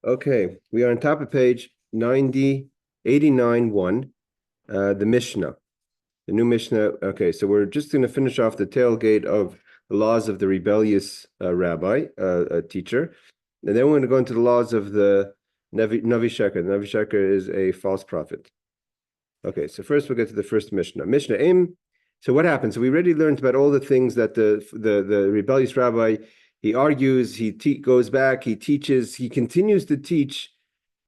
Okay, we are on top of page 89, 1, the Mishnah, the new Mishnah. Okay, so we're just going to finish off the tailgate of the laws of the rebellious rabbi, teacher. And then we're going to go into the laws of the Navi Sheker. The Navi Sheker is a false prophet. Okay, so first we'll get to the first Mishnah. Mishnah Im. So what happens? So we already learned about all the things that the rebellious rabbi, he argues, he goes back, he teaches, he continues to teach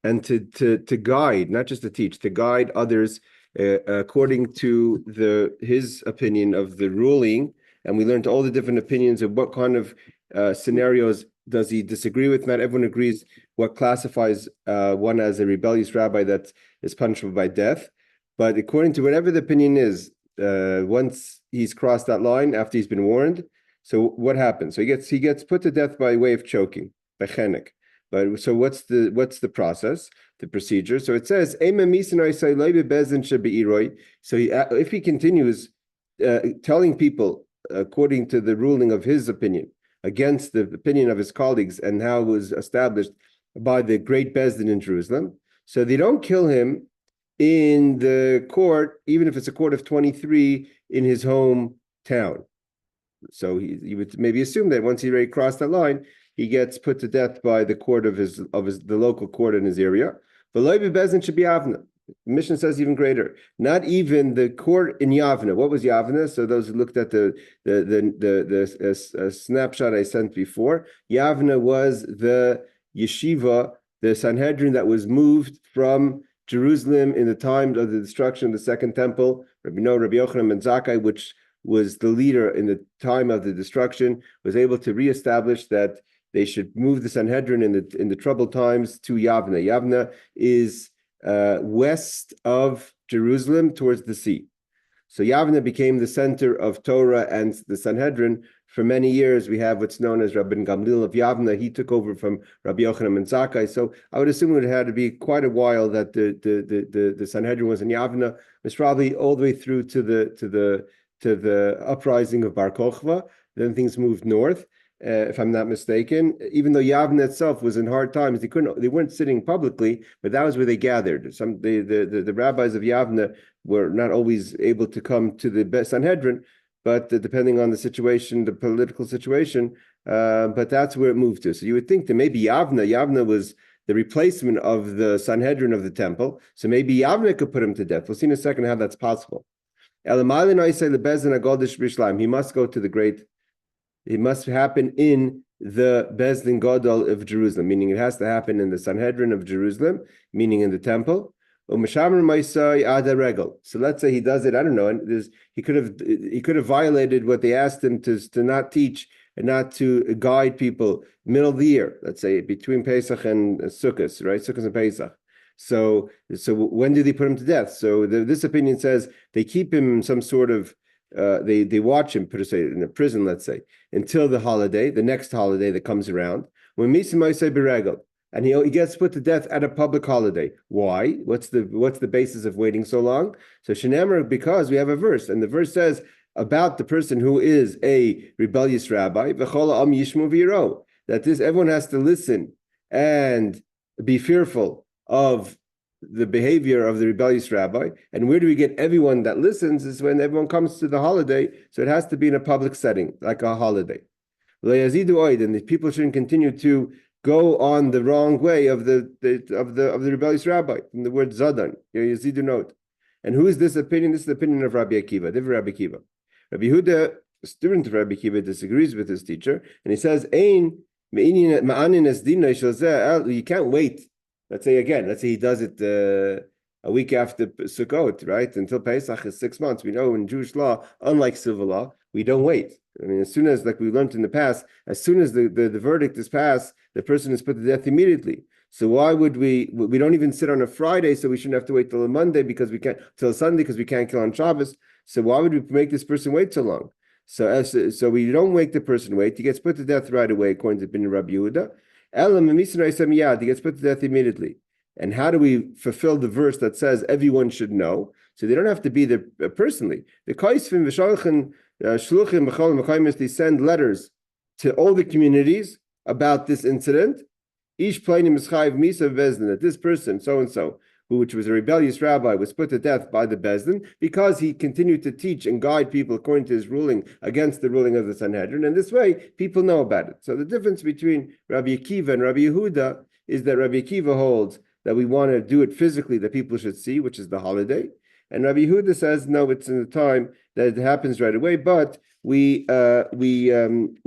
and to guide, not just to teach, to guide others according to his opinion of the ruling. And we learned all the different opinions of what kind of scenarios does he disagree with. Not everyone agrees what classifies one as a rebellious rabbi that is punishable by death. But according to whatever the opinion is, once he's crossed that line after he's been warned, so what happens? So he gets put to death by way of choking, by chenek. But so what's the process, the procedure? So it says, so if he continues telling people according to the ruling of his opinion against the opinion of his colleagues and how it was established by the great Bezdin in Jerusalem, so they don't kill him in the court, even if it's a court of 23 in his hometown. So you would maybe assume that once he already crossed that line, he gets put to death by the court of the local court in his area. But Loibe Bezin should be Yavna. The Mishnah says even greater. Not even the court in Yavna. What was Yavna? So those who looked at the snapshot I sent before, Yavna was the yeshiva, the Sanhedrin that was moved from Jerusalem in the time of the destruction of the Second Temple. Rabbi Yochanan ben Zakkai, which was the leader in the time of the destruction, was able to reestablish that they should move the Sanhedrin in the troubled times to Yavna. Yavna is west of Jerusalem towards the sea. So Yavna became the center of Torah and the Sanhedrin. For many years, we have what's known as Rabbi Gamliel of Yavna. He took over from Rabbi Yochanan ben Zakkai. So I would assume it would have had to be quite a while that the Sanhedrin was in Yavna. It's probably all the way through to the uprising of Bar Kokhba. Then things moved north, if I'm not mistaken. Even though Yavna itself was in hard times, they weren't sitting publicly, but that was where they gathered. The rabbis of Yavna were not always able to come to the Sanhedrin, but depending on the situation, the political situation, but that's where it moved to. So you would think that maybe Yavna was the replacement of the Sanhedrin of the temple. So maybe Yavna could put him to death. We'll see in a second how that's possible. He must go to the great. It must happen in the Bezdin Gadol of Jerusalem, meaning it has to happen in the Sanhedrin of Jerusalem, meaning in the temple. So let's say he does it. I don't know. And he could have violated what they asked him to not teach and not to guide people middle of the year. Let's say between Pesach and Sukkot, right? Sukkot and Pesach. So when do they put him to death? So this opinion says they keep him in some sort of they watch him, put say in a prison, let's say, until the holiday, the next holiday that comes around. When and he gets put to death at a public holiday. Why? What's the basis of waiting so long? So Shenemer, because we have a verse, and the verse says about the person who is a rebellious rabbi, that everyone has to listen and be fearful of the behavior of the rebellious rabbi. And where do we get everyone that listens? Is when everyone comes to the holiday. So it has to be in a public setting, like a holiday. And the people shouldn't continue to go on the wrong way of the rebellious rabbi. From the word zadan, yazidu note. And who is this opinion? This is the opinion of Rabbi Akiva, Rabbi Akiva. Rabbi Yehuda, student of Rabbi Akiva, disagrees with his teacher, and he says, you can't wait. Let's say he does it a week after Sukkot, right? Until Pesach is 6 months. We know in Jewish law, unlike civil law, we don't wait. I mean, as soon as, like we learned in the past, as soon as the verdict is passed, the person is put to death immediately. So why would we don't even sit on a Friday, so we shouldn't have to wait till a Monday till Sunday because we can't kill on Shabbos. So why would we make this person wait so long? So we don't make the person wait. He gets put to death right away, according to Bin Rabbi Yehuda. He gets put to death immediately. And how do we fulfill the verse that says everyone should know? So they don't have to be there personally. The Kaisvim v'Shalchen Shluchim b'Chol Mekaymis, they send letters to all the communities about this incident, Ish Plainim Mischayev Misa Bezdin, that this person, so and so, which was a rebellious rabbi, was put to death by the Bezdin because he continued to teach and guide people according to his ruling against the ruling of the Sanhedrin. And this way, people know about it. So the difference between Rabbi Akiva and Rabbi Yehuda is that Rabbi Akiva holds that we want to do it physically, that people should see, which is the holiday. And Rabbi Yehuda says, no, it's in the time that it happens right away, but we send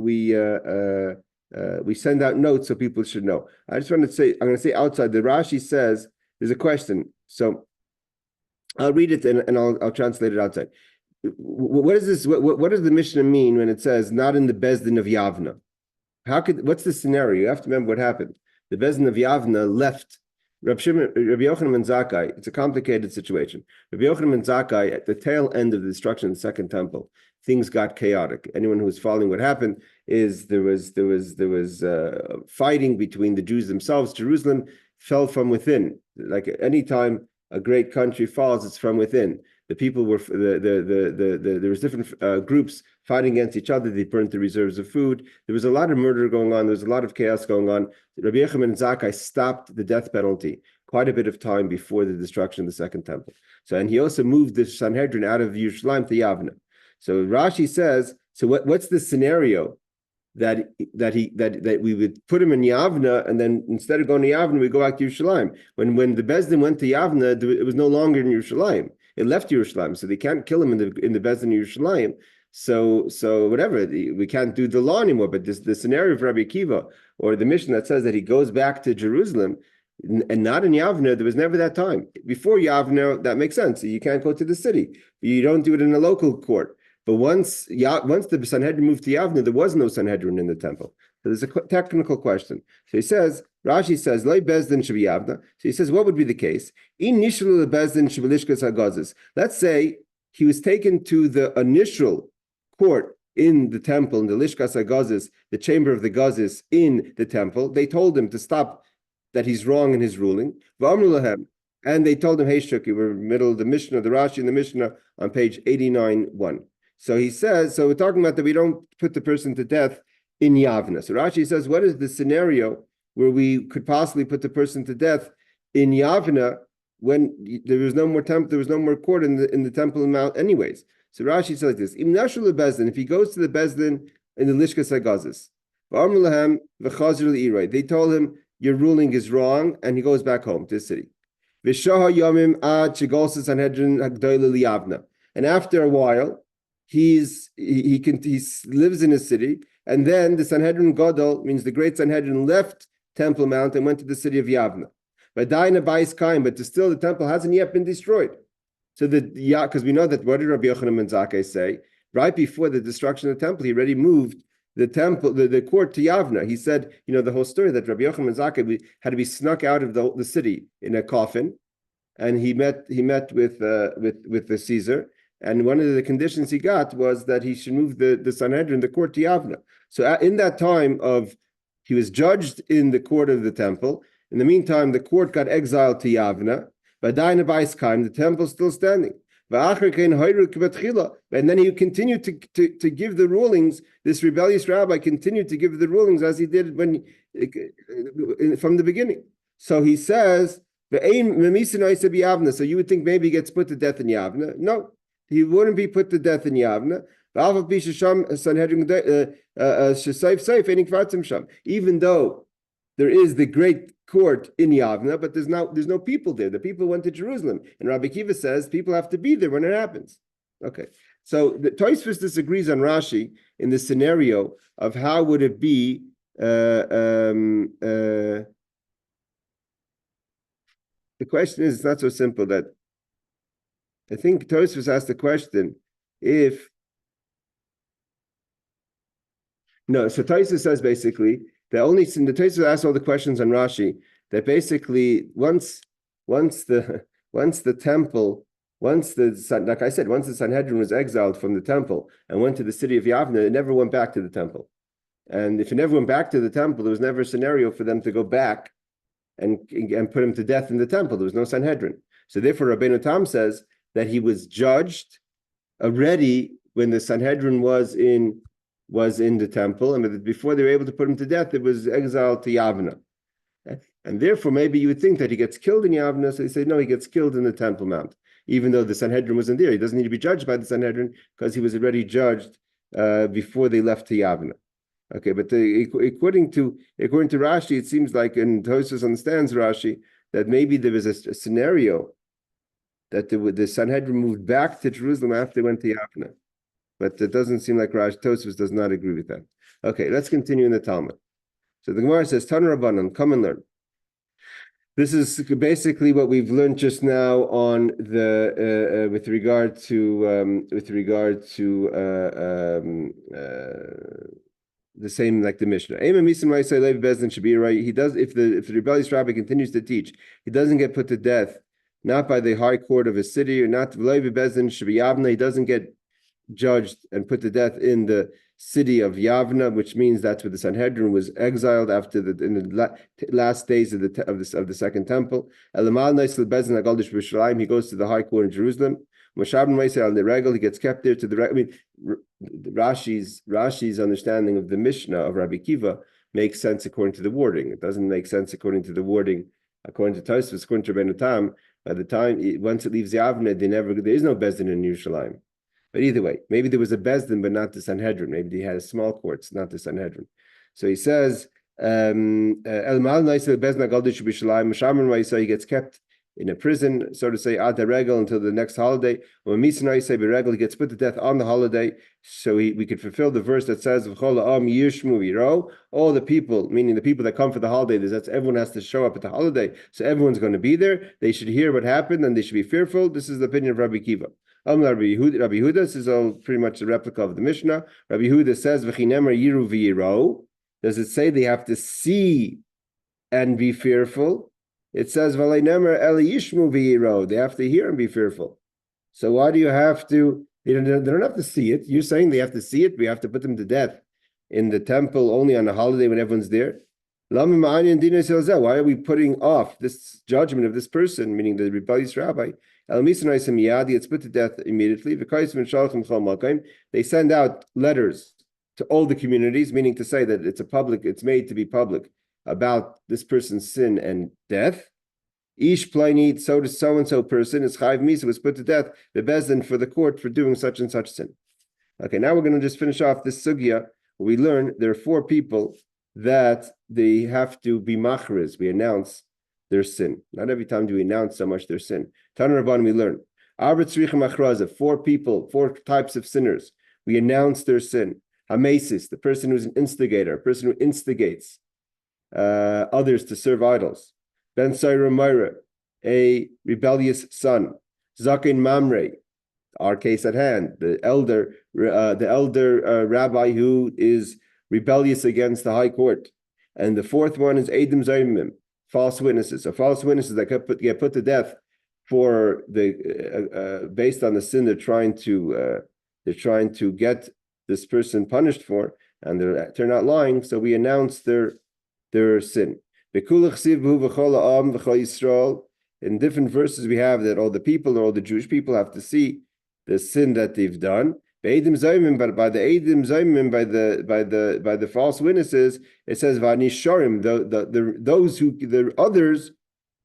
out notes so people should know. I just want to say, I'm going to say outside, the Rashi says, there's a question. So I'll read it and I'll translate it outside. What is this? What does the Mishnah mean when it says not in the Bezdin of Yavna? What's the scenario? You have to remember what happened. The Bezdin of Yavna left Rabbi Yochanan and Zakkai. It's a complicated situation. Rabbi Yochanan and Zakkai, at the tail end of the destruction of the Second Temple, things got chaotic. Anyone who was following what happened is there was fighting between the Jews themselves. Jerusalem fell from within. Like any time a great country falls, it's from within. The people were there was different groups fighting against each other. They burned the reserves of food. There was a lot of murder going on. There was a lot of chaos going on. Rabbi Yochanan and Zakkai stopped the death penalty quite a bit of time before the destruction of the Second Temple. So, and he also moved the Sanhedrin out of Yerushalayim to Yavna. So Rashi says, so what's the scenario that we would put him in Yavna, and then instead of going to Yavna, we go back to Yerushalayim. When the Bezdin went to Yavna, it was no longer in Yerushalayim. It left Yerushalayim, so they can't kill him in the Bezdin in Yerushalayim. So whatever, we can't do the law anymore. But the scenario of Rabbi Akiva or the mission that says that he goes back to Jerusalem and not in Yavna, there was never that time. Before Yavna, that makes sense. You can't go to the city. You don't do it in a local court. But once the Sanhedrin moved to Yavna, there was no Sanhedrin in the temple. So there's a technical question. So he says, Rashi says, Loi Bezdin should be Yavna. So he says, what would be the case? In Nishlu Bezdin Shvilishkas Hagazis. Let's say he was taken to the initial court in the temple, in the Lishkas Hagazis, the chamber of the Gazis in the temple. They told him to stop, that he's wrong in his ruling. And they told him, hey, Shuki, we're in the middle of the Mishnah, the Rashi and the Mishnah on page 89.1. So he says, so we're talking about that we don't put the person to death in Yavna. So Rashi says, what is the scenario where we could possibly put the person to death in Yavna when there was no more temple, there was no more court in the temple mount anyways? So Rashi says like this, if he goes to the Bezdin in the Lishkas Hagazis, they told him, your ruling is wrong, and he goes back home to the city. And after a while, he lives in his city, and then the Sanhedrin Gadol, means the great Sanhedrin, left Temple Mount and went to the city of Yavna. But still the temple hasn't yet been destroyed. So because we know that, what did Rabbi Yochanan and Zakkai say? Right before the destruction of the temple, he already moved the temple, the court to Yavna. He said, the whole story that Rabbi Yochanan and Zakkai had to be snuck out of the city in a coffin, and he met with the Caesar. And one of the conditions he got was that he should move the Sanhedrin, the court, to Yavna. So in that time he was judged in the court of the temple. In the meantime, the court got exiled to Yavna. The temple is still standing. And then he continued to give the rulings. This rebellious rabbi continued to give the rulings as he did from the beginning. So he says, so you would think maybe he gets put to death in Yavna. No. He wouldn't be put to death in Yavna. Even though there is the great court in Yavna, but there's no people there. The people went to Jerusalem. And Rabbi Akiva says people have to be there when it happens. Okay. So the Tosfos disagrees on Rashi in the scenario of how would it be the question is, it's not so simple that I think Tosfos asked the question so Tosfos says basically that only the Tosfos asked all the questions on Rashi that basically once the Sanhedrin was exiled from the temple and went to the city of Yavna, it never went back to the temple. And if it never went back to the temple, there was never a scenario for them to go back and put him to death in the temple. There was no Sanhedrin. So therefore, Rabbeinu Tam says that he was judged already when the Sanhedrin was in the temple, and before they were able to put him to death, it was exiled to Yavna. And therefore, maybe you would think that he gets killed in Yavna. So they say, no, he gets killed in the Temple Mount, even though the Sanhedrin wasn't there. He doesn't need to be judged by the Sanhedrin because he was already judged before they left to Yavna. Okay, but according to Rashi, it seems like, and Tosfos understands Rashi, that maybe there was a scenario that the Sanhedrin moved back to Jerusalem after they went to Yavna. But it doesn't seem like Rashi Tosfos does not agree with that. Okay, let's continue in the Talmud. So the Gemara says, Tanu Rabbanan, come and learn. This is basically what we've learned just now on the with regard to the same like the Mishnah. Should be right. He does if the rebellious rabbi continues to teach, he doesn't get put to death, not by the high court of a city, or not should be Yavna. He doesn't get judged and put to death in the city of Yavna, which means that's where the Sanhedrin was exiled after in the last days of the second temple. He goes to the high court in Jerusalem. He gets kept there to the. I mean, Rashi's understanding of the Mishnah of Rabbi Kiva makes sense according to the wording. It doesn't make sense according to the wording according to Tosfos, according to Rabbeinu Tam. By the time once it leaves Yavna, there is no Bezdin in Yerushalayim. But either way, maybe there was a Bezdin, but not the Sanhedrin. Maybe they had a small courts, not the Sanhedrin. So he says, he gets kept in a prison, so to say, ad regel until the next holiday. When he gets put to death on the holiday, so we could fulfill the verse that says, all the people, meaning the people that come for the holiday, that's everyone has to show up at the holiday, so everyone's going to be there. They should hear what happened and they should be fearful. This is the opinion of Rabbi Kiva. Rabbi Yehuda, this is all pretty much a replica of the Mishnah. Rabbi Yehuda says, yiru v'yiro. Does it say they have to see and be fearful? It says, they have to hear and be fearful. So why do you have to, they don't have to see it. You're saying they have to see it. We have to put them to death in the temple only on a holiday when everyone's there. Why are we putting off this judgment of this person, meaning the rebellious rabbi? It's put to death immediately. They send out letters to all the communities, meaning to say that it's made to be public about this person's sin and death. Ish plainit, so does so and so person is chayv misa, was put to death, the bezdin for the court for doing such and such sin. Okay, now we're going to just finish off this sugya. We learn there are 4 people that they have to be machriz. We announce their sin. Not every time do we announce so much their sin. Tanu Rabban, we learn. 4 people, 4 types of sinners. We announce their sin. Hamesis, the person who's an instigator, a person who instigates others to serve idols. Ben Saira Myra, a rebellious son. Zakin Mamre, our case at hand, the elder rabbi who is rebellious against the high court. And the 4th one is Eidim Zaymim, false witnesses. So false witnesses that get put to death for the based on the sin they're trying to get this person punished for, and they turn out lying. So we announce their sin. In different verses we have that all the people and all the Jewish people have to see the sin that they've done. But by the Eidim Zaymim, by the false witnesses, it says Vanisharim, the others,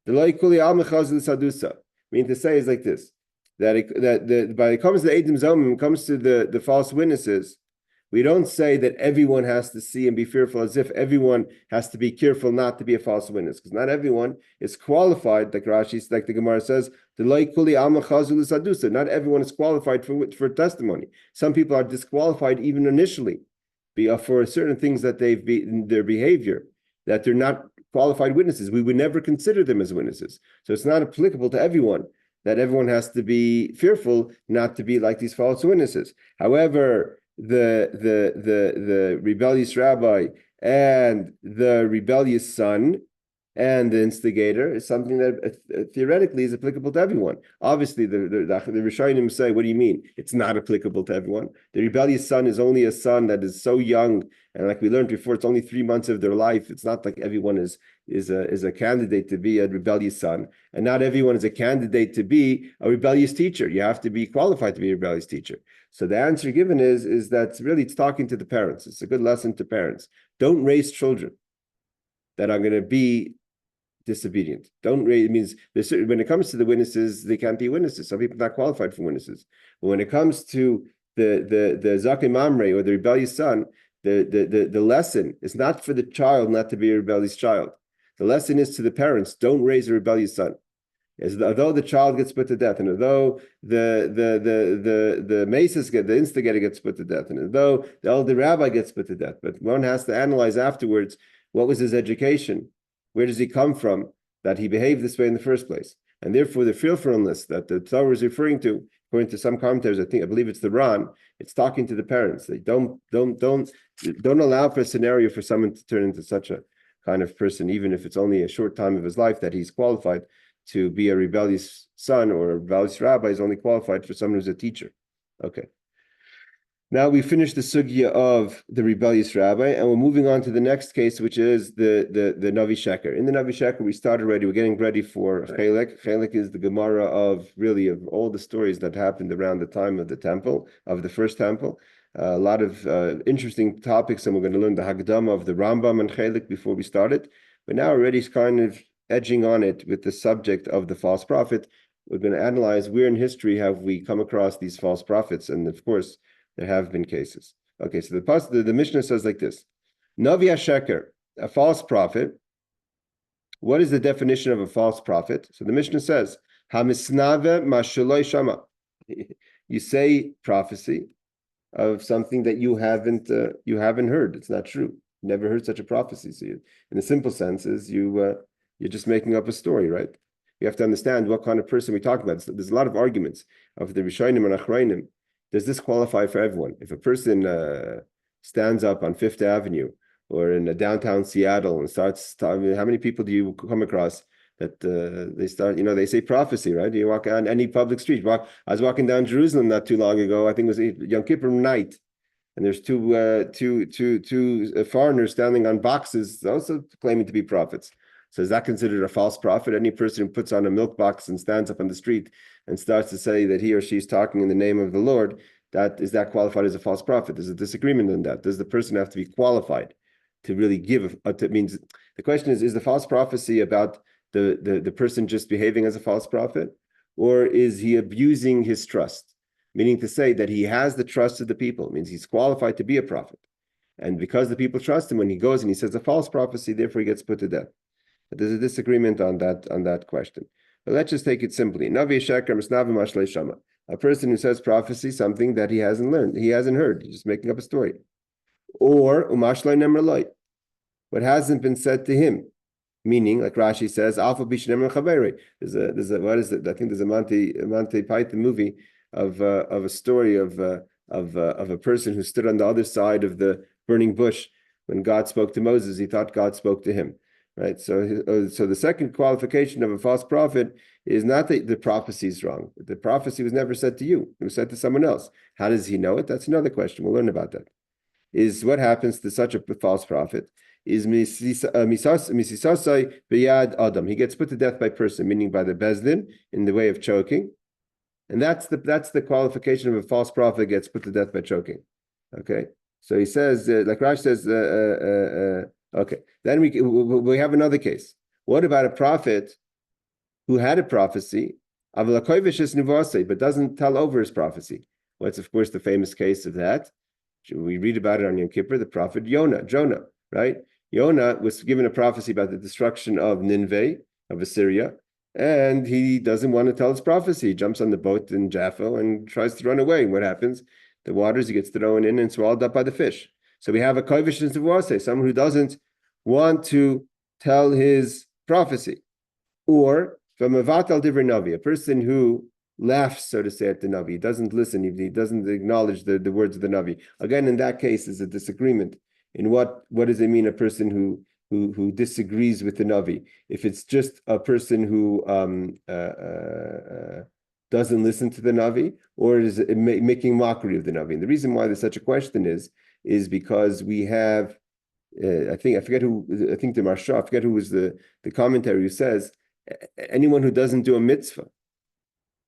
the Laikuli Al Mechaz Sadusa. Mean to say is like this: that by it comes to the Eidim Zaymim, it comes to the false witnesses. We don't say that everyone has to see and be fearful, as if everyone has to be careful not to be a false witness, because not everyone is qualified, like Rashi, like the Gemara says, not everyone is qualified for testimony. Some people are disqualified even initially for certain things that their behavior, that they're not qualified witnesses. We would never consider them as witnesses. So it's not applicable to everyone, that everyone has to be fearful not to be like these false witnesses. However, the rebellious rabbi and the rebellious son and the instigator is something that theoretically is applicable to everyone. Obviously, the Rishonim say, what do you mean? It's not applicable to everyone. The rebellious son is only a son that is so young, and like we learned before, it's only 3 months of their life. It's not like everyone is a candidate to be a rebellious son, and not everyone is a candidate to be a rebellious teacher. You have to be qualified to be a rebellious teacher. So the answer given is that really it's talking to the parents. It's a good lesson to parents. Don't raise children that are going to be disobedient. Don't raise, it means when it comes to the witnesses, they can't be witnesses. Some people are not qualified for witnesses. But when it comes to the Zakim Mamre or the rebellious son, the lesson is not for the child not to be a rebellious child. The lesson is to the parents, don't raise a rebellious son. Although the child gets put to death, and although the maces the instigator gets put to death, and although the elder rabbi gets put to death, but one has to analyze afterwards, what was his education? Where does he come from that he behaved this way in the first place? And therefore, the fearfulness that the Torah is referring to, according to some commentators, I believe it's the Ran, it's talking to the parents. They don't allow for a scenario for someone to turn into such a kind of person, even if it's only a short time of his life that he's qualified to be a rebellious son or a rebellious rabbi. Is only qualified for someone who's a teacher. Okay. Now we finished the sugya of the rebellious rabbi, and we're moving on to the next case, which is the Navi Sheker. In the Navi Sheker, we started already. We're getting ready for Chelek. Chelek is the Gemara of all the stories that happened around the time of the temple, of the first temple. A lot of interesting topics, and we're going to learn the Hagdama of the Rambam and Chelek before we started. But now already kind of edging on it with the subject of the false prophet. We're going to analyze where in history have we come across these false prophets, and of course, there have been cases. Okay, so the Mishnah says like this: Navi Sheker, a false prophet. What is the definition of a false prophet? So the Mishnah says, Hamisnave mashaloi shama. You say prophecy of something that you haven't heard. It's not true. You never heard such a prophecy. So in the simple sense is you're just making up a story, right? You have to understand what kind of person we talk about. So there's a lot of arguments of the Rishonim and Achrayim. Does this qualify for everyone? If a person stands up on Fifth Avenue or in downtown Seattle and starts talking, how many people do you come across that they start, they say prophecy, right? You walk on any public street. I was walking down Jerusalem not too long ago. I think it was Yom Kippur night. And there's two foreigners standing on boxes also claiming to be prophets. So is that considered a false prophet? Any person who puts on a milk box and stands up on the street and starts to say that he or she is talking in the name of the Lord, is that qualified as a false prophet? There's a disagreement on that. Does the person have to be qualified to really give? Means the question is the false prophecy about the person just behaving as a false prophet, or is he abusing his trust? Meaning to say that he has the trust of the people. It means he's qualified to be a prophet, and because the people trust him, when he goes and he says a false prophecy, therefore he gets put to death. But there's a disagreement on that question. But let's just take it simply. Navi Sheker Misnavi Mashlei Shama. A person who says prophecy, something that he hasn't learned, he hasn't heard, he's just making up a story. Or Umashlei Nemreloi, what hasn't been said to him. Meaning, like Rashi says, Alpha Bishnem Chaveri. There's a what is it? I think there's a Monty Python movie of a story of a person who stood on the other side of the burning bush when God spoke to Moses. He thought God spoke to him. Right, so the second qualification of a false prophet is not that the prophecy is wrong. The prophecy was never said to you; it was said to someone else. How does he know it? That's another question. We'll learn about that. Is what happens to such a false prophet? Is misisasai b'yad adam? He gets put to death by person, meaning by the bezdin in the way of choking, and that's the qualification of a false prophet gets put to death by choking. Okay, so he says, like Rash says. Okay, then we have another case. What about a prophet who had a prophecy, but doesn't tell over his prophecy? What's of course the famous case of that? We read about it on Yom Kippur, the prophet Jonah, right? Jonah was given a prophecy about the destruction of Nineveh, of Assyria, and he doesn't want to tell his prophecy. He jumps on the boat in Jaffa and tries to run away. What happens? The waters, he gets thrown in and swallowed up by the fish. So we have a kovish nivase, someone who doesn't want to tell his prophecy, or from a vatal divrei navi, a person who laughs, so to say, at the navi. He doesn't listen. He doesn't acknowledge the words of the navi. Again, in that case, is a disagreement in what does it mean a person who disagrees with the navi. If it's just a person who doesn't listen to the navi, or is it making mockery of the navi? And the reason why there's such a question is because we have, I think the Marsha, I forget who was the commentary who says, anyone who doesn't do a mitzvah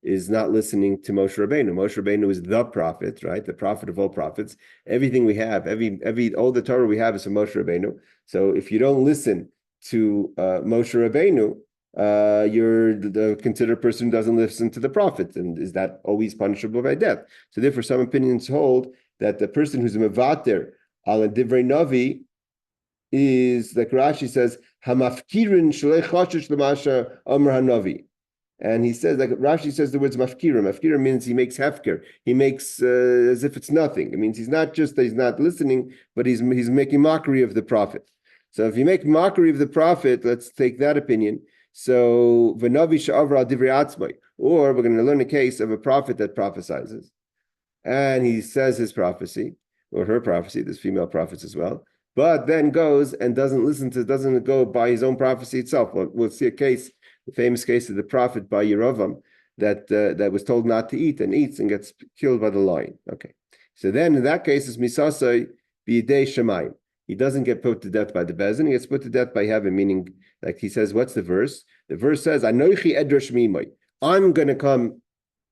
is not listening to Moshe Rabbeinu. Moshe Rabbeinu is the prophet, right? The prophet of all prophets. Everything we have, all the Torah we have is from Moshe Rabbeinu. So if you don't listen to Moshe Rabbeinu, you're the considered person who doesn't listen to the prophet, and is that always punishable by death? So therefore, some opinions hold that the person who's a mevater al divrei navi is, like Rashi says, hamafkirin shlei chashish l'masha amar hanavi. And he says, like Rashi says the words mafkira. Mafkira means he makes hefker. He makes as if it's nothing. It means he's not just that he's not listening, but he's making mockery of the prophet. So if you make mockery of the prophet, let's take that opinion. So v'navi sha'avra divrei atzmai. Or we're going to learn a case of a prophet that prophesizes, and he says his prophecy or her prophecy. There's female prophets as well, but then goes and doesn't go by his own prophecy itself. We'll see a case, the famous case of the prophet by Yerovam that was told not to eat and eats and gets killed by the lion. Okay, so then in that case, it's misasai b'yidei shemayim. He doesn't get put to death by the bezin. He gets put to death by heaven, meaning, like he says, what's the verse? The verse says, "Anoichi edrosh mimai." I'm going to come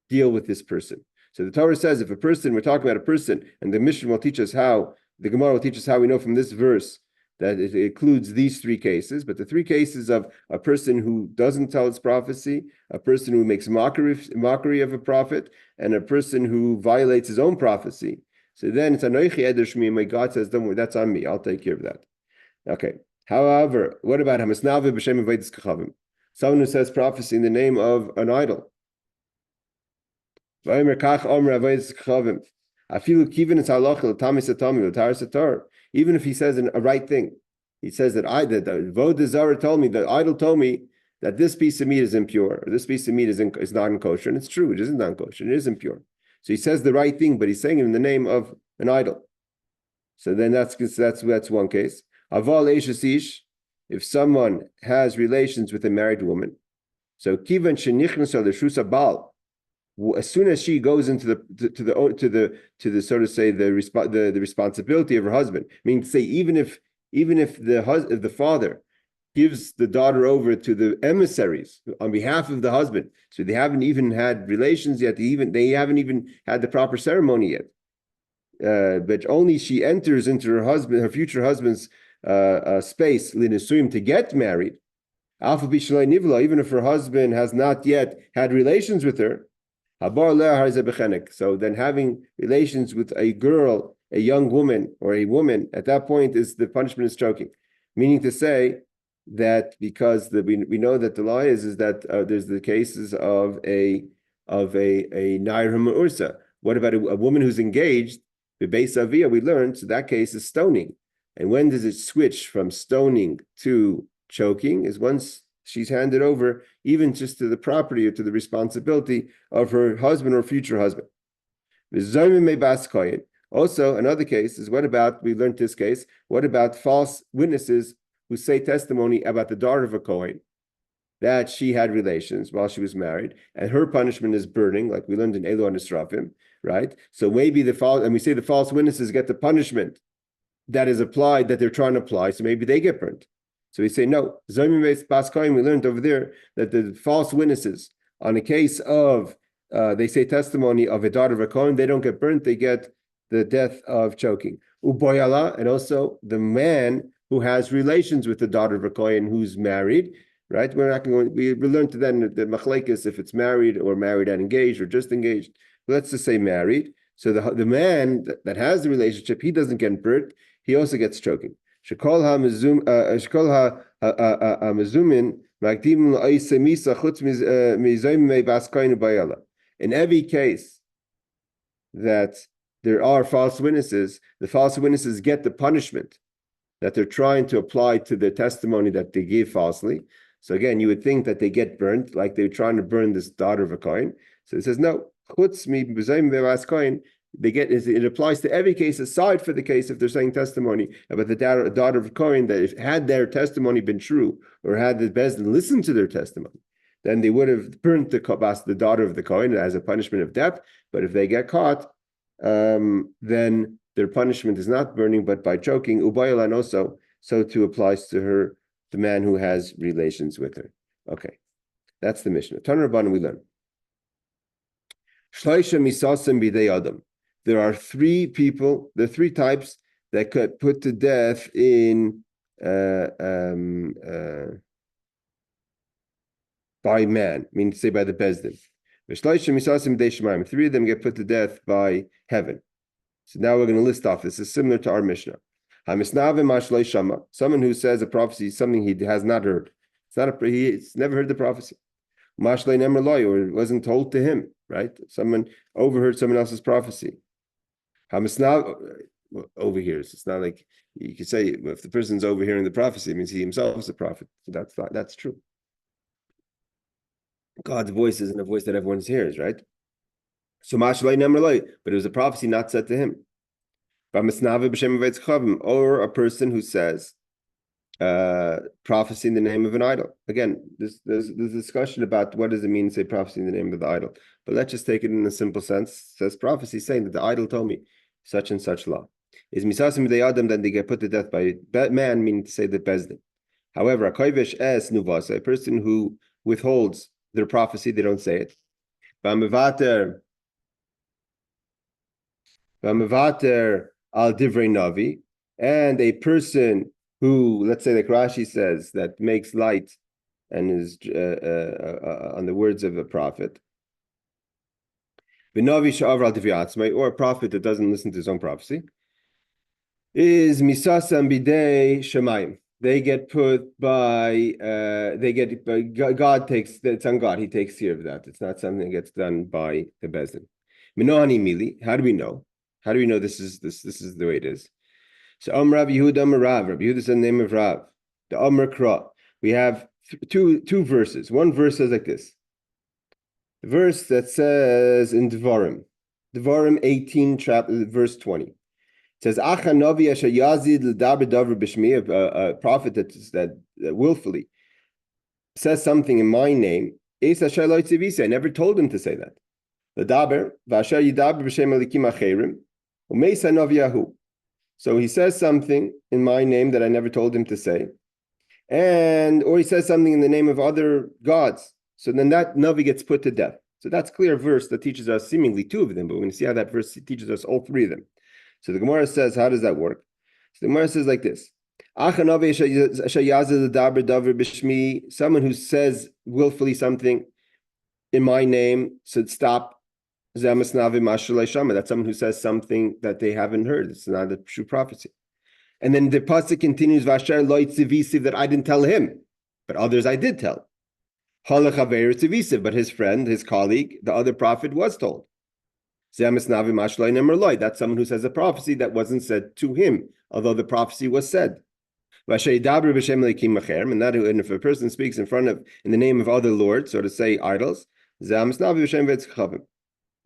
deal with this person. So the Torah says, if a person, we're talking about a person, and the Mishnah will teach us how, the Gemara will teach us how we know from this verse that it includes these three cases, but the three cases of a person who doesn't tell his prophecy, a person who makes mockery of a prophet, and a person who violates his own prophecy. So then it's Anoichi Eder Shmi, my God says, don't worry, that's on me, I'll take care of that. Okay. However, what about Hamasnavi B'Shem Avodas Kachavim? Someone who says prophecy in the name of an idol. Even if he says a right thing, he says that the Avodah Zarah told me, the idol told me that this piece of meat is impure, or this piece of meat is not kosher, and it's true, it isn't non-kosher, it is impure. So he says the right thing, but he's saying it in the name of an idol. So then that's one case. Aval eishes ish, if someone has relations with a married woman, so kivan shenichnas l'shusa bal, as soon as she goes into the so to say the responsibility of her husband, meaning to say even if the father gives the daughter over to the emissaries on behalf of the husband, so they haven't even had relations yet, they haven't even had the proper ceremony yet, but only she enters into her future husband's space linisuim to get married, even if her husband has not yet had relations with her. So then having relations with a girl, a young woman, or a woman, at that point is the punishment is choking. Meaning to say that because we know that the law is that there's the cases of a nair ha'ursa. What about a woman who's engaged? The Beis Avia, we learned, so that case is stoning. And when does it switch from stoning to choking? Is once she's handed over even just to the property or to the responsibility of her husband or future husband. Also, another case is, what about, we learned this case, what about false witnesses who say testimony about the daughter of a Kohen, that she had relations while she was married, and her punishment is burning, like we learned in Elu and Israfim, right? So maybe and we say the false witnesses get the punishment that is applied, that they're trying to apply, so maybe they get burnt. So we say no. We learned over there that the false witnesses on a case of they say testimony of a daughter of a Kohen, they don't get burnt, they get the death of choking. Uboyala, and also the man who has relations with the daughter of a Kohen who's married, right? We're not going. We learned to then the machlekes if it's married or married and engaged or just engaged. Let's just say married. So the man that has the relationship, he doesn't get burnt. He also gets choking. In every case that there are false witnesses, the false witnesses get the punishment that they're trying to apply to the testimony that they gave falsely. So again, you would think that they get burnt, like they're trying to burn this daughter of a Kohen. So it says no. It applies to every case aside for the case if they're saying testimony about the daughter of Kohen, that if had their testimony been true or had the Bezdin listened to their testimony, then they would have burnt the daughter of the Kohen as a punishment of death. But if they get caught, then their punishment is not burning but by choking. Ubayalan also, so too applies to her, the man who has relations with her. Okay, that's the Mishnah. Tan Rabbanan we learn. Shloisha misasim bidei adam. There are three people, there are three types that could put to death in by man, meaning to say by the Bezdin. Three of them get put to death by heaven. So now we're going to list off. This is similar to our Mishnah. Someone who says a prophecy is something he has not heard. He's never heard the prophecy. Or it wasn't told to him, right? Someone overheard someone else's prophecy. Over here, it's not like you could say if the person's overhearing the prophecy, it means he himself is a prophet. So that's true. God's voice isn't a voice that everyone hears, right? So but it was a prophecy not said to him. Or a person who says prophecy in the name of an idol. Again, there's discussion about what does it mean to say prophecy in the name of the idol. But let's just take it in a simple sense. It says prophecy saying that the idol told me such and such law. Is misasim de adam, then they get put to death by man, meaning to say the bezdin. However, a koivesh es nuvasa, a person who withholds their prophecy, they don't say it. Ba'mevater al divrei navi, and a person who, let's say, like Rashi says, that makes light and is on the words of a prophet. V'navi sha'avra al divrei atzmai, or a prophet that doesn't listen to his own prophecy, is misasam bidei shemayim. They get put by, God takes, it's on God. He takes care of that. It's not something that gets done by the Bezdin. Minohani mili, how do we know? How do we know this is the way it is? So Rav Yehuda Rav Yehuda said the name of Rav. The Amr Kra. We have two verses. One verse says like this. The verse that says in Devarim 18, verse 20. It says, Acha Navi Asher Yazid L'daber Davar B'Shmi, a prophet that willfully says something in my name. Eis Asher Lo Tzivisa. I never told him to say that. L'daber V'Asher Yidaber B'Shem Elikim Acherim U'Meisa Navi Yahu. So he says something in my name that I never told him to say, or he says something in the name of other gods. So then that Navi gets put to death. So that's a clear verse that teaches us seemingly two of them, but we're going to see how that verse teaches us all three of them. So the Gemara says, how does that work? So the Gemara says like this. Someone who says willfully something in my name should stop. That's someone who says something that they haven't heard. It's not a true prophecy. And then the pasuk continues, that I didn't tell him, but others I did tell. But his friend, his colleague, the other prophet was told. That's someone who says a prophecy that wasn't said to him, although the prophecy was said. And if a person speaks in the name of other lords, so to say idols,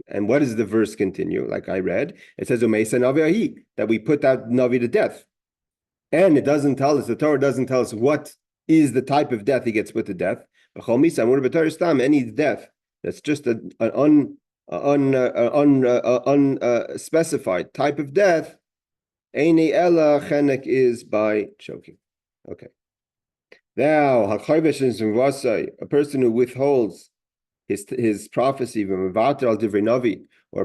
and what does the verse continue? Like I read, it says that we put that Navi to death. And it doesn't tell us, the Torah doesn't tell us what is the type of death he gets put to death. Any death that's just an unspecified type of death, is by choking. Okay. Now, a person who withholds his prophecy, or a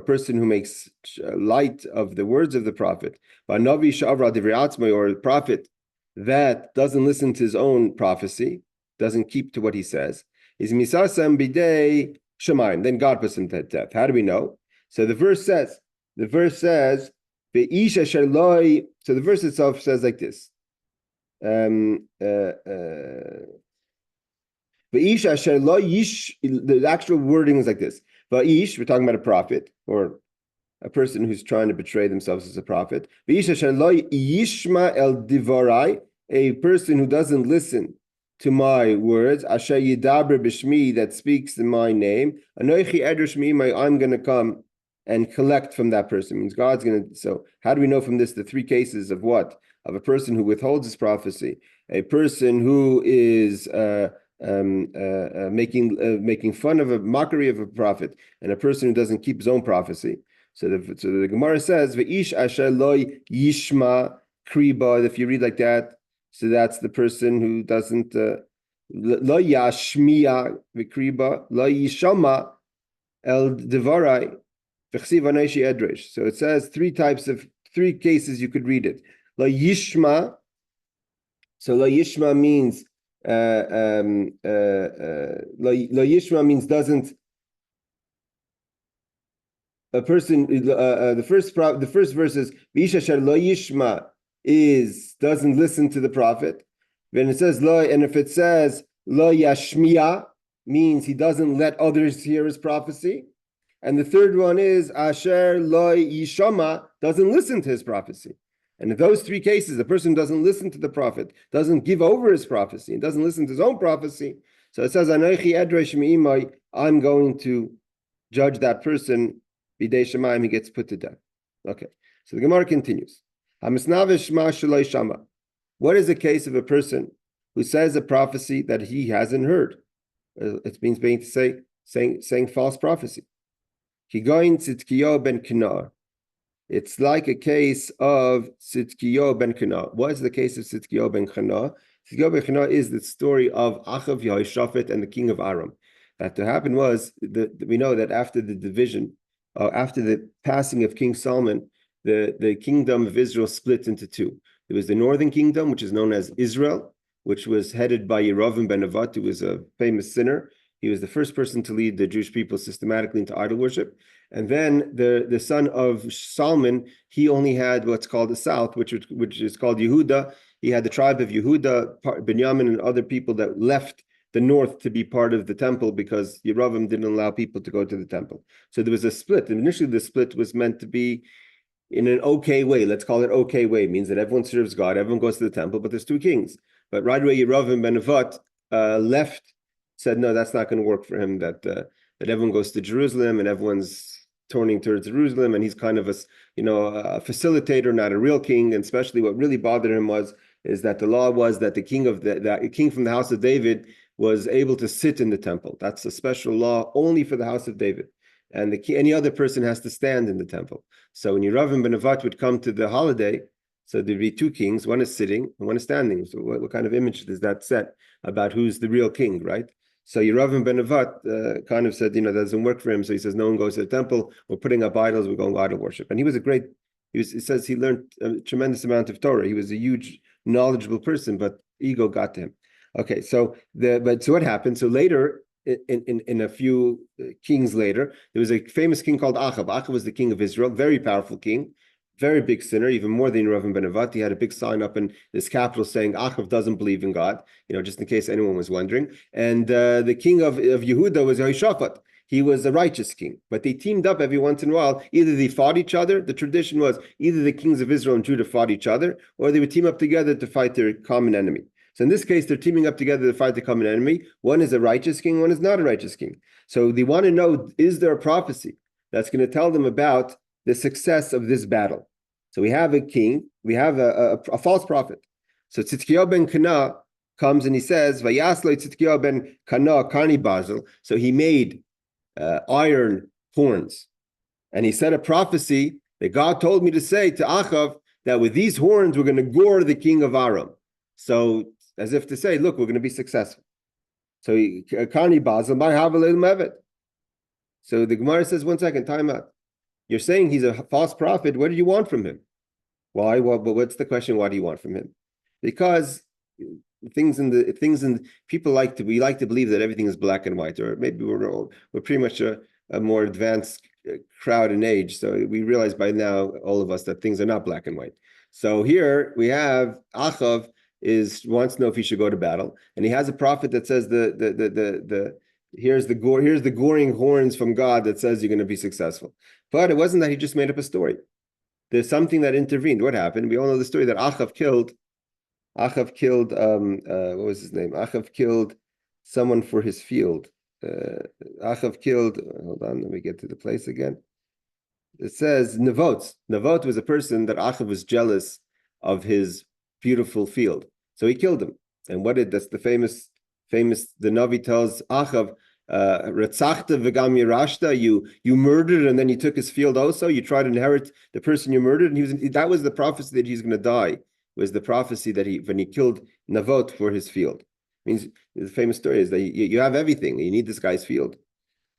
person who makes light of the words of the prophet, or a prophet that doesn't listen to his own prophecy, doesn't keep to what he says, is misasam bidei shemayim. Then God puts him to death. How do we know? So the verse says, so the verse itself says like this. The actual wording is like this. Va'ish, we're talking about a prophet, or a person who's trying to betray themselves as a prophet. Yishma el divarai, a person who doesn't listen to my words. Asher yidaber b'shmi, that speaks in my name. Anoichi eder shmi, I'm going to come and collect from that person. It means God's going to. So how do we know from this the three cases of what? Of a person who withholds his prophecy, a person who is making fun of a mockery of a prophet, and a person who doesn't keep his own prophecy. So the Gemara says, "Ve'ish asher lo yishma kriba." If you read like that, so that's the person who doesn't lo yashmiya v'kriba, lo yishama el devarai v'chsiv aneishi edresh. So it says three cases you could read it. Lo yishma So lo yishma means lo yishma means doesn't. A person, the first verse is Visha Shar Lo Yishma is doesn't listen to the prophet. When it says Lo, and if it says Lo Yashmiya, means he doesn't let others hear his prophecy. And the third one is Asher Lo Yishama, doesn't listen to his prophecy. And in those three cases, the person doesn't listen to the prophet, doesn't give over his prophecy, and doesn't listen to his own prophecy. So it says Anochi Edresh Me'imai, I'm going to judge that person. Bidei Shemaim, he gets put to death. Okay, so the Gemara continues. What is the case of a person who says a prophecy that he hasn't heard? It means being to saying false prophecy. Tzidkiyo ben Kenar. It's like a case of Tzidkiyo ben Kenar. What is the case of Tzidkiyo ben Kenar? Tzidkiyo ben Kenar is the story of Achav Yehoshaphat and the king of Aram. That to happen was we know that after the division. After the passing of King Solomon, the kingdom of Israel split into two. There was the northern kingdom, which is known as Israel, which was headed by Yerovam ben Nevat, who was a famous sinner. He was the first person to lead the Jewish people systematically into idol worship. And then the son of Solomon, he only had what's called the south, which is called Yehuda. He had the tribe of Yehuda, Benjamin, and other people that left the north to be part of the temple because Yerovam didn't allow people to go to the temple. So there was a split. And initially, the split was meant to be in an okay way. Let's call it okay way. It means that everyone serves God, everyone goes to the temple, but there's two kings. But right away, Yerovam ben Nevat left, said, no, that's not going to work for him, that everyone goes to Jerusalem and everyone's turning towards Jerusalem. And he's kind of a facilitator, not a real king. And especially what really bothered him is that the law was that the king from the house of David was able to sit in the temple. That's a special law only for the house of David. And any other person has to stand in the temple. So when Yerovam ben Nevat would come to the holiday, so there'd be two kings, one is sitting and one is standing. So what kind of image does that set about who's the real king, right? So Yerovam ben Nevat kind of said, that doesn't work for him. So he says, no one goes to the temple. We're putting up idols. We're going to idol worship. And he was he says he learned a tremendous amount of Torah. He was a huge, knowledgeable person, but ego got to him. Okay, so what happened? So later, in a few kings later, there was a famous king called Achav. Achav was the king of Israel, very powerful king, very big sinner, even more than Yerovam ben Nevat. He had a big sign up in his capital saying Achav doesn't believe in God, just in case anyone was wondering. And the king of Yehuda was Yehoshaphat. He was a righteous king, but they teamed up every once in a while. Either they fought each other. The tradition was either the kings of Israel and Judah fought each other, or they would team up together to fight their common enemy. So in this case, they're teaming up together to fight the common enemy. One is a righteous king, one is not a righteous king. So they want to know, is there a prophecy that's going to tell them about the success of this battle? So we have a king, we have a false prophet. So Tzidkiyahu ben Kana comes and he says, Vayaslo Tzidkiyahu ben Kana Karni Basil. So he made iron horns. And he said a prophecy that God told me to say to Achav that with these horns, we're going to gore the king of Aram. So as if to say, look, we're going to be successful. So Karni Basil, my Havalel Mevet. So the Gemara says, 1 second, time out. You're saying he's a false prophet. What do you want from him? Why? Well, but what's the question? What do you want from him? Because people like to believe that everything is black and white, or maybe we're pretty much a more advanced crowd in age, so we realize by now, all of us, that things are not black and white. So here we have Achav wants to know if he should go to battle, and he has a prophet that says here's the goring horns from God that says you're going to be successful. But it wasn't that he just made up a story. There's something that intervened. What happened? We all know the story that Achav killed, what was his name? Achav killed someone for his field. Achav killed, hold on, let me get to the place again. It says Naboth. Naboth was a person that Achav was jealous of his beautiful field. So he killed him. And that's the famous, the Navi tells Achav, Ratzachta v'gam yerashta, you murdered and then you took his field also. You tried to inherit the person you murdered. And that was the prophecy that he's going to die, was the prophecy that when he killed Naboth for his field. It means the famous story is that you have everything. You need this guy's field.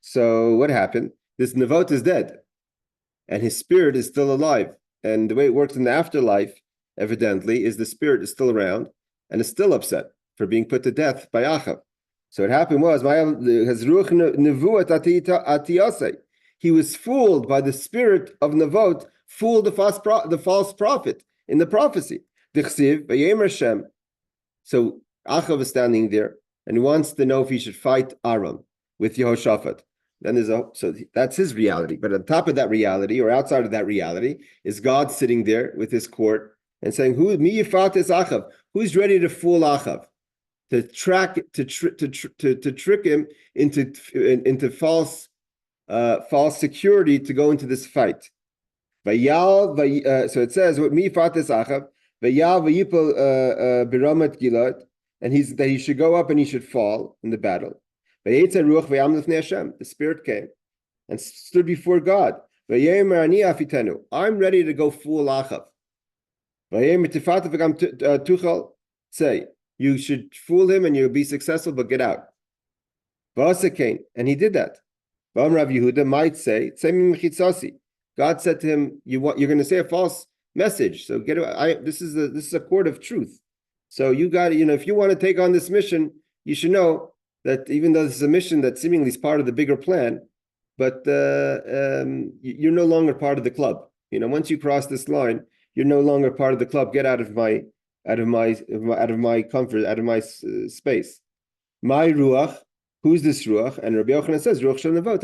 So what happened? This Naboth is dead. And his spirit is still alive. And the way it works in the afterlife, evidently, is the spirit is still around. and is still upset for being put to death by Achav. So what happened was, he was fooled by the spirit of Naboth, fooled the false prophet in the prophecy. So Achav is standing there, and he wants to know if he should fight Aram with Yehoshaphat. Then so that's his reality. But on top of that reality, or outside of that reality, is God sitting there with his court and saying, "Who mi yifates Achav? Who's ready to fool Achav, to trick him into false security to go into this fight?" So it says, "What mi yifates Achav? Vayal vayipol biramat Gilad," and that he should go up and he should fall in the battle. The spirit came and stood before God. I'm ready to go fool Achav. Say, you should fool him and you'll be successful, but get out. And he did that. Rav Yehuda might say, God said to him, you're going to say a false message, so get out. This is a court of truth. So you got to, if you want to take on this mission, you should know that even though this is a mission that seemingly is part of the bigger plan, but you're no longer part of the club. Once you cross this line, you're no longer part of the club. Get out of my comfort, out of my space. My ruach, who's this ruach? And Rabbi Yochanan says, ruach shel Naboth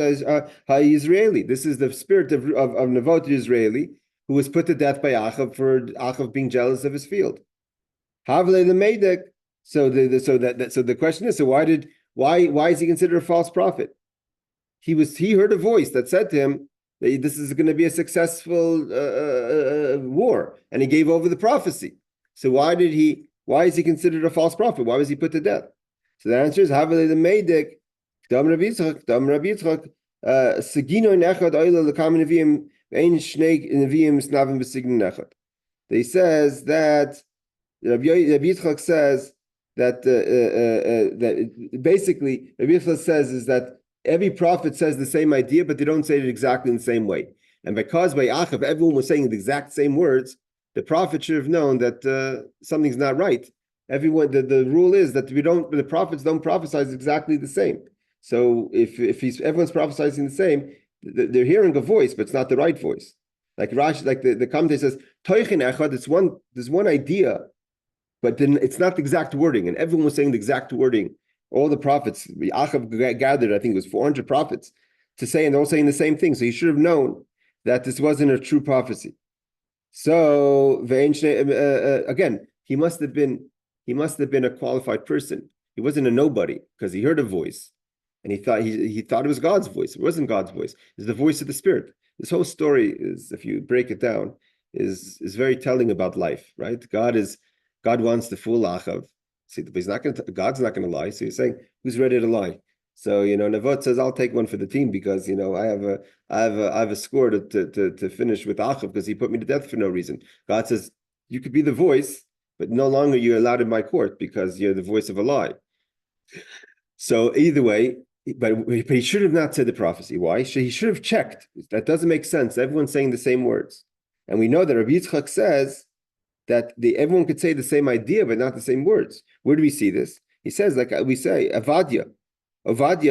Jezreelite. This is the spirit of Naboth Jezreelite, who was put to death by Achav for Achav being jealous of his field. Havle lemeidek. So the question is, so why is he considered a false prophet? He heard a voice that said to him that this is going to be a successful war, and he gave over the prophecy. So why is he considered a false prophet? Why was he put to death? So the answer is Havale the Meidek, Dam Rabbi Yitzchak, Segino in Echad Oila Lekam Neviim Ein Shnei Neviim Snavim Besignin Echad. They says that Rabbi Yitzchak says that basically Rabbi Yitzchak says is that every prophet says the same idea, but they don't say it exactly in the same way. And because by Achav everyone was saying the exact same words, the prophet should have known that something's not right. Everyone, the rule is that the prophets don't prophesy exactly the same. So if everyone's prophesying the same, they're hearing a voice, but it's not the right voice. Like Rashi, like the commentary says, Toichin Echad, there's one idea, but then it's not the exact wording, and everyone was saying the exact wording. All the prophets, Achav gathered, I think it was 400 prophets, to say, and they're all saying the same thing. So he should have known that this wasn't a true prophecy. So again, he must have been a qualified person. He wasn't a nobody because he heard a voice, and he thought it was God's voice. It wasn't God's voice. It's the voice of the Spirit. This whole story is, if you break it down, is very telling about life, right? God wants to fool Achav. See, but God's not going to lie. So he's saying, who's ready to lie? So Naboth says, I'll take one for the team because I have a score to finish with Achav because he put me to death for no reason. God says, you could be the voice, but no longer you're allowed in my court because you're the voice of a lie. So either way, but he should have not said the prophecy. Why? He should have checked. That doesn't make sense. Everyone's saying the same words. And we know that Rabbi Yitzchak says that everyone could say the same idea, but not the same words. Where do we see this? He says, like we say, Avadia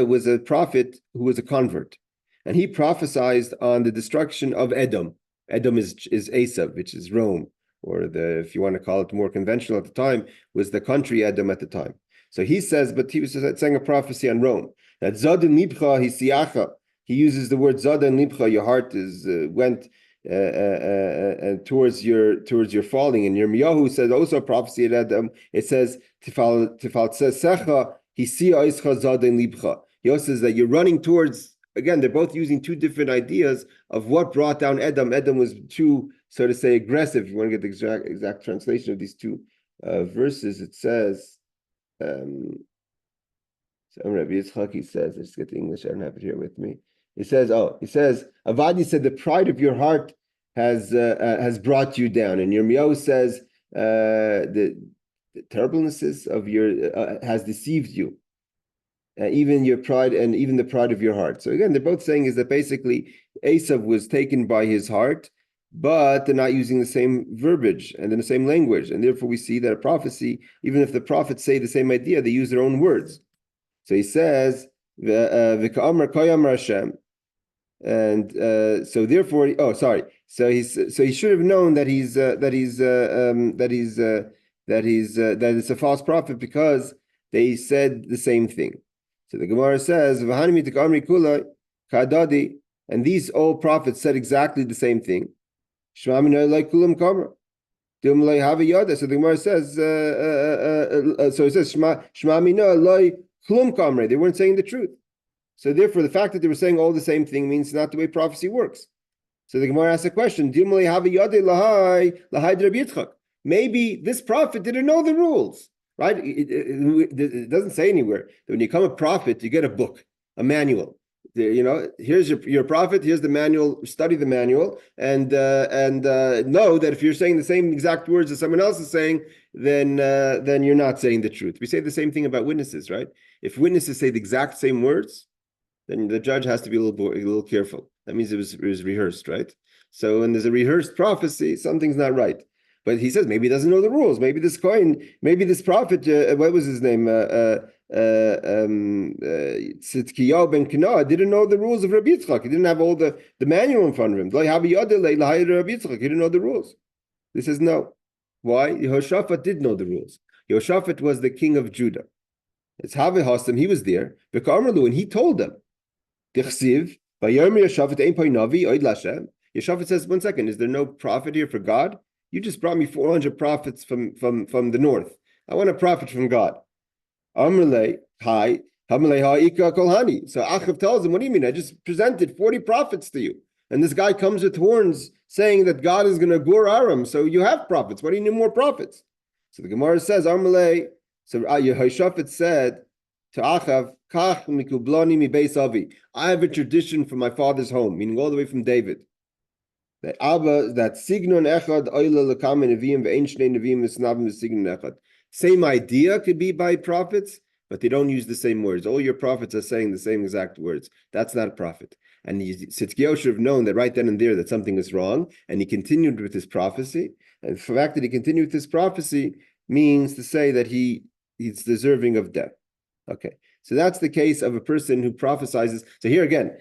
was a prophet who was a convert, and he prophesied on the destruction of Edom. Edom is Esav, which is Rome, or if you want to call it more conventional at the time, was the country Edom at the time. So he says, but he was saying a prophecy on Rome. That Zadin Libcha Hisiacha. He uses the word Zadin Libcha. Your heart went towards your falling. And Yirmiyahu says also a prophecy at Edom. It says Tifal Tsesecha Hisia Ischa Zadin Libcha. He also says that you're running towards. Again, they're both using two different ideas of what brought down Edom. Edom was too, so to say, aggressive. If you want to get the exact translation of these two verses, it says, so Rabbi Yitzchak, he says, let's get the English, I don't have it here with me. He says, Avadi said, the pride of your heart has brought you down. And Yirmiyahu says, the terriblenesses of your, has deceived you. Even your pride and even the pride of your heart. So again, they're both saying is that basically Esav was taken by his heart, but they're not using the same verbiage and in the same language. And therefore we see that a prophecy, even if the prophets say the same idea, they use their own words. So he says, V'ka'amar koyamar Hashem. And so therefore, So he should have known that that it's a false prophet because they said the same thing. So the Gemara says, and these old prophets said exactly the same thing. So the Gemara says, so it says, they weren't saying the truth. So therefore, the fact that they were saying all the same thing means not the way prophecy works. So the Gemara asks a question: maybe this prophet didn't know the rules, right? It doesn't say anywhere that when you become a prophet, you get a book, a manual. Here's your prophet. Here's the manual. Study the manual, and know that if you're saying the same exact words as someone else is saying, then you're not saying the truth. We say the same thing about witnesses, right? If witnesses say the exact same words, then the judge has to be a little careful. That means it was rehearsed, right? So when there's a rehearsed prophecy, something's not right. But he says maybe he doesn't know the rules. Maybe this this prophet, what was his name? Tzidkiyahu ben Kenah didn't know the rules of Rabbi Yitzchak. He didn't have all the manual in front of him. He didn't know the rules. This is no. Why? Yehoshaphat did know the rules. Yehoshaphat was the king of Judah. It's Haveh Hasam, he was there. And he told them, Yehoshaphat says, 1 second, is there no prophet here for God? You just brought me 400 prophets from the north. I want a prophet from God. Amrle, hi. So Achav tells him, what do you mean? I just presented 40 prophets to you. And this guy comes with horns saying that God is going to gur Aram. So you have prophets. Why do you need more prophets? So the Gemara says, Amrle, so Yehoshaphat said to Achav, Kach mikublani mi beis avi. I have a tradition from my father's home, meaning all the way from David. That signon echad oila lekam neviim ve'ein shnei neviim v'snavim v'signon echad. Same idea could be by prophets, but they don't use the same words. All your prophets are saying the same exact words. That's not a prophet. And Tzidkiyahu should have known that right then and there that something is wrong, and he continued with his prophecy. And the fact that he continued with his prophecy means to say that he's deserving of death. Okay, so that's the case of a person who prophesizes. So here again,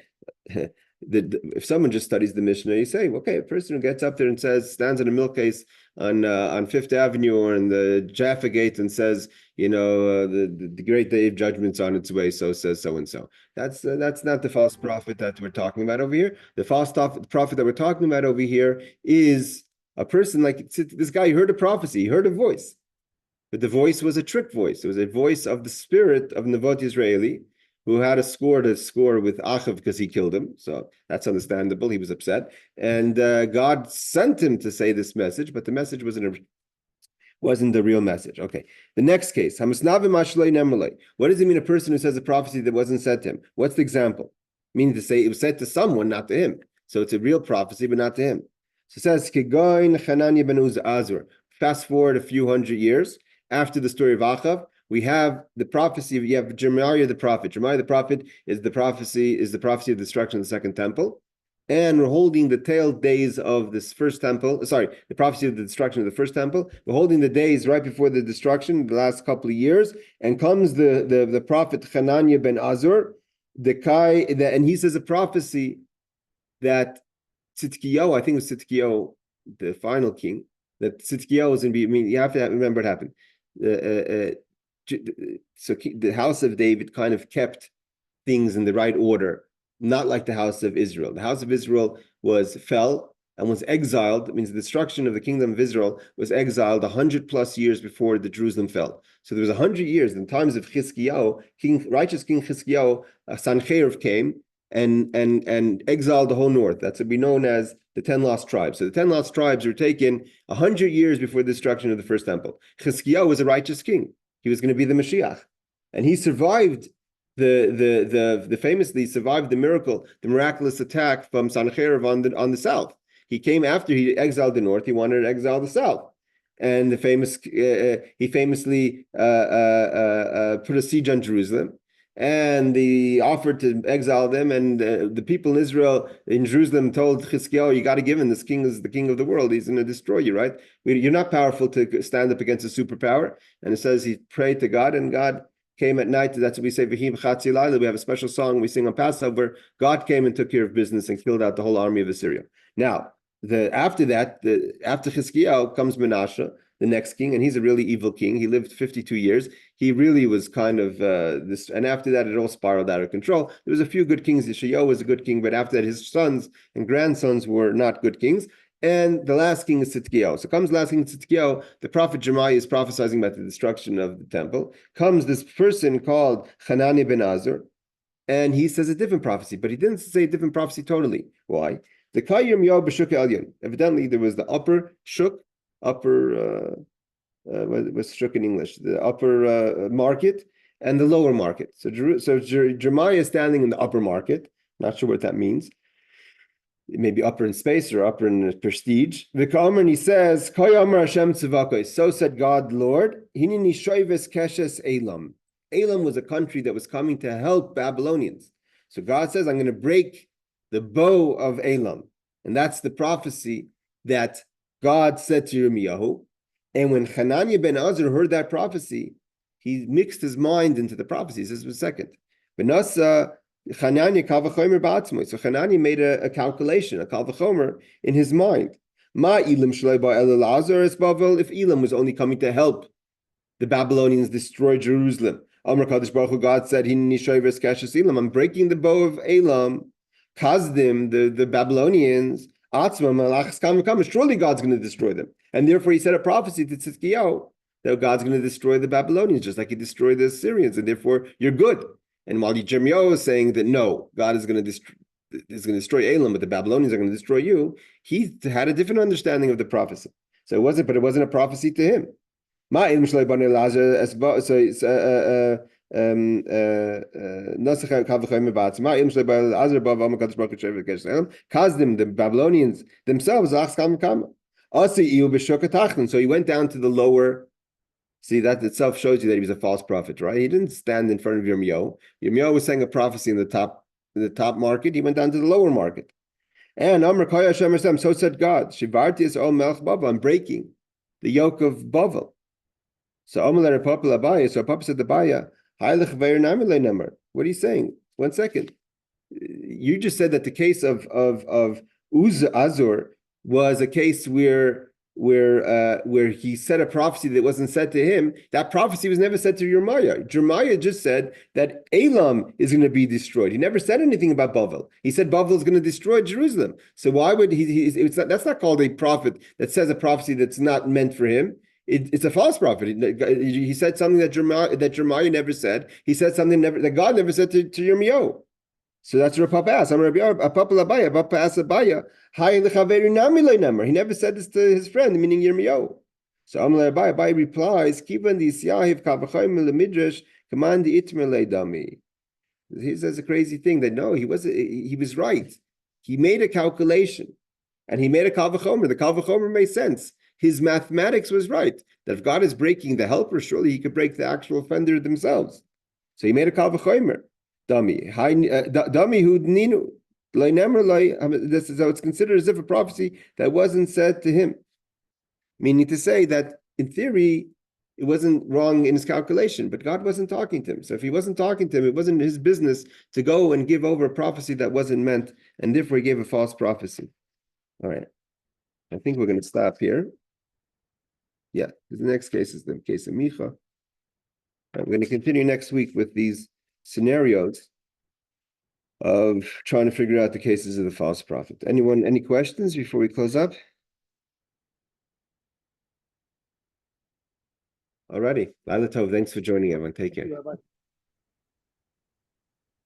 if someone just studies the Mishnah, you say, okay, a person who gets up there and stands in a milk case on Fifth Avenue or in the Jaffa Gate and says, the great day of judgment's on its way, so says so and so. That's not the false prophet that we're talking about over here. The false prophet that we're talking about over here is a person like this guy. He heard a prophecy, he heard a voice. But the voice was a trick voice. It was a voice of the spirit of Naboth Jezreelite, who had a score with Achav because he killed him. So that's understandable. He was upset. And God sent him to say this message, but the message wasn't the real message. Okay. The next case. What does it mean, a person who says a prophecy that wasn't said to him? What's the example? Meaning to say it was said to someone, not to him. So it's a real prophecy, but not to him. So it says, fast forward a few hundred years. After the story of Achav, we have the prophecy. You have Jeremiah the prophet. Jeremiah the prophet is the prophecy of the destruction of the second temple, and we're holding the tail days of this first temple. Sorry, the prophecy of the destruction of the first temple. We're holding the days right before the destruction, the last couple of years, and comes the prophet Hananiah ben Azur, and he says a prophecy that Tzidkiyahu, I think it was Tzidkiyahu, the final king, that Tzidkiyahu was going to be. I mean, you have to remember what happened. So the house of David kind of kept things in the right order, not like the house of Israel. The house of Israel fell and was exiled. It means the destruction of the kingdom of Israel was exiled 100+ years before the Jerusalem fell. So there was 100 years in times of Chizkiyahu, righteous King Chizkiyahu, Sanhedrin came and exiled the whole north. That's what we known as the 10 lost tribes. So the 10 lost tribes were taken 100 years before the destruction of the first temple. Chizkiyahu was a righteous king. He was going to be the Mashiach, and he survived famously survived the miraculous attack from Sanhedrin on the south. He came after he exiled the north. He wanted to exile the south, and he famously put a siege on Jerusalem. and they offered to exile them. And the people in Israel, in Jerusalem, told Chizkiyahu, you got to give him. This king is the king of the world. He's going to destroy you, right? You're not powerful to stand up against a superpower. And it says he prayed to God, and God came at night. That's what we say, V'hi b'chatzi layla. We have a special song we sing on Passover. God came and took care of business and killed out the whole army of Assyria. Now, after Chizkiyahu comes Menashe, the next king, and he's a really evil king. He lived 52 years. He really was kind of this, and after that, it all spiraled out of control. There was a few good kings. Yeshayahu was a good king, but after that, his sons and grandsons were not good kings. And the last king is Tzidkiyahu. So comes the last king Tzidkiyahu. The prophet Jeremiah is prophesying about the destruction of the temple. Comes this person called Hanani ben Azur, and he says a different prophecy, but he didn't say a different prophecy totally. Why? The Kayim Yah b'Shuk Elyon. Evidently, there was the upper Shuk, what's Shuk in English? The upper market and the lower market. So Jeremiah is standing in the upper market. Not sure what that means. It may be upper in space or upper in prestige. And he says, so said God, Lord, Hinini shoyves keshes Elam. Elam was a country that was coming to help Babylonians. So God says, I'm going to break the bow of Elam. And that's the prophecy that God said to Yirmiyahu. And when Hananiah ben Azur heard that prophecy, he mixed his mind into the prophecy. He says, a second. Hananiah kal v'chomer ba'atzmo. So Hananiah made a calculation, a kal v'chomer in his mind. Ma Elam shloi ba'el Azur es Bavel, if Elam was only coming to help the Babylonians destroy Jerusalem. Amar Kadosh Baruch Hu, God said, Hineni shoyves keshes Elam. I'm breaking the bow of Elam. Kazdim, the Babylonians, Atzma, surely God's going to destroy them. And therefore he said a prophecy to Tzidkiyahu that God's going to destroy the Babylonians, just like he destroyed the Assyrians, and therefore you're good. And while Jeremiah is saying that no, God is going to destroy Elam, but the Babylonians are going to destroy you, he had a different understanding of the prophecy. So it wasn't a prophecy to him. The Babylonians themselves, so he went down to the lower. See, that itself shows you that he was a false prophet, right? He didn't stand in front of Yirmiyahu. Yirmiyahu was saying a prophecy in the top market. He went down to the lower market. And Amar Kaya Hashem Hashem, so said God, Shivarti is all Melch Bavel, I'm breaking the yoke of Bavel. So Amalei Papa Abaya, so Papa said to Abaya, what are you saying? 1 second. You just said that the case of Azur was a case where he said a prophecy that wasn't said to him. That prophecy was never said to Jeremiah. Jeremiah just said that Elam is going to be destroyed. He never said anything about Bavel. He said Bavel is going to destroy Jerusalem. So why would that's not called a prophet that says a prophecy that's not meant for him. It's a false prophet. He said something that Jeremiah never said. He said something that God never said to Yirmiyahu. So that's what Papa asked. Papa asked Abaya, he never said this to his friend, meaning Yirmiyahu. So Abaya replies, he says a crazy thing that no, he was right. He made a calculation and he made a kal v'chomer. The kal v'chomer made sense. His mathematics was right, that if God is breaking the helper, surely he could break the actual offender themselves. So he made a kal v'chomer. Dummy who ninu. So it's considered as if a prophecy that wasn't said to him. Meaning to say that, in theory, it wasn't wrong in his calculation, but God wasn't talking to him. So if he wasn't talking to him, it wasn't his business to go and give over a prophecy that wasn't meant, and therefore he gave a false prophecy. All right. I think we're going to stop here. Yeah, the next case is the case of Micha. We're going to continue next week with these scenarios of trying to figure out the cases of the false prophet. Anyone, any questions before we close up? Alrighty. Laila Tov, thanks for joining everyone. Take care.